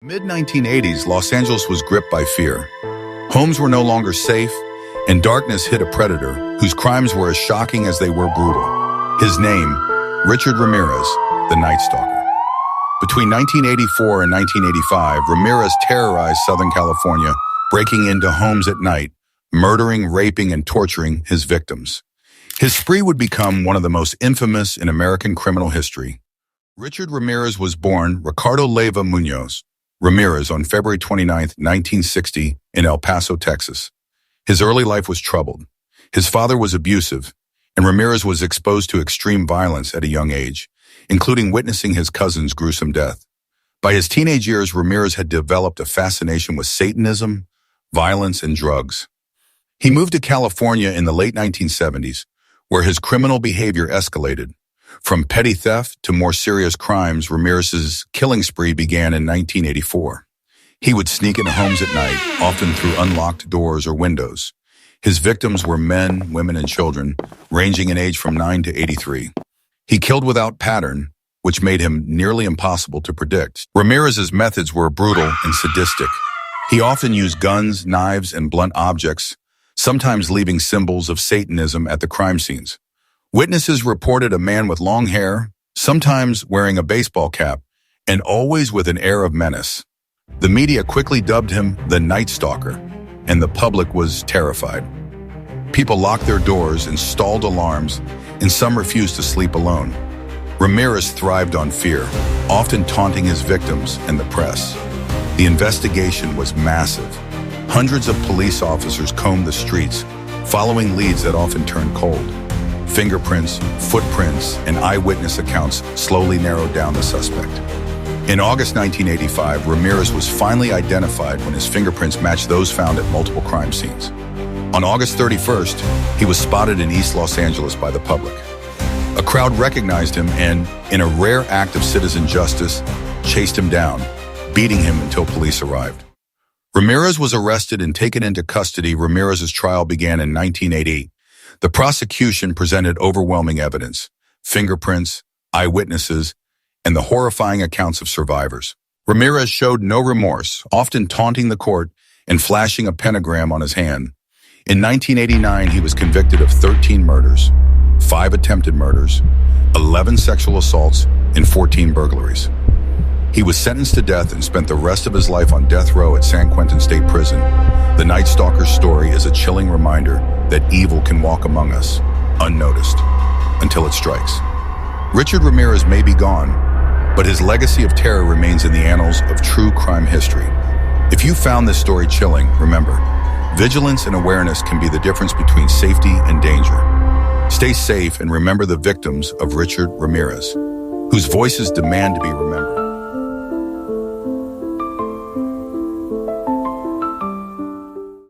Mid-1980s, Los Angeles was gripped by fear. Homes were no longer safe, and darkness hid a predator whose crimes were as shocking as they were brutal. His name, Richard Ramirez, the Night Stalker. Between 1984 and 1985, Ramirez terrorized Southern California, breaking into homes at night, murdering, raping, and torturing his victims. His spree would become one of the most infamous in American criminal history. Richard Ramirez was born Ricardo Leyva Munoz Ramirez on February 29, 1960, in El Paso, Texas. His early life was troubled. His father was abusive, and Ramirez was exposed to extreme violence at a young age, including witnessing his cousin's gruesome death. By his teenage years, Ramirez had developed a fascination with Satanism, violence, and drugs. He moved to California in the late 1970s, where his criminal behavior escalated. From petty theft to more serious crimes, Ramirez's killing spree began in 1984. He would sneak into homes at night, often through unlocked doors or windows. His victims were men, women, and children, ranging in age from 9 to 83. He killed without pattern, which made him nearly impossible to predict. Ramirez's methods were brutal and sadistic. He often used guns, knives, and blunt objects, sometimes leaving symbols of Satanism at the crime scenes. Witnesses reported a man with long hair, sometimes wearing a baseball cap, and always with an air of menace. The media quickly dubbed him the Night Stalker, and the public was terrified. People locked their doors, installed alarms, and some refused to sleep alone. Ramirez thrived on fear, often taunting his victims and the press. The investigation was massive. Hundreds of police officers combed the streets, following leads that often turned cold. Fingerprints, footprints, and eyewitness accounts slowly narrowed down the suspect. In August 1985, Ramirez was finally identified when his fingerprints matched those found at multiple crime scenes. On August 31st, he was spotted in East Los Angeles by the public. A crowd recognized him and, in a rare act of citizen justice, chased him down, beating him until police arrived. Ramirez was arrested and taken into custody. Ramirez's trial began in 1988. The prosecution presented overwhelming evidence, fingerprints, eyewitnesses, and the horrifying accounts of survivors. Ramirez showed no remorse, often taunting the court and flashing a pentagram on his hand. In 1989, he was convicted of 13 murders, 5 attempted murders, 11 sexual assaults, and 14 burglaries. He was sentenced to death and spent the rest of his life on death row at San Quentin State Prison. The Night Stalker's story is a chilling reminder that evil can walk among us, unnoticed, until it strikes. Richard Ramirez may be gone, but his legacy of terror remains in the annals of true crime history. If you found this story chilling, remember, vigilance and awareness can be the difference between safety and danger. Stay safe and remember the victims of Richard Ramirez, whose voices demand to be remembered.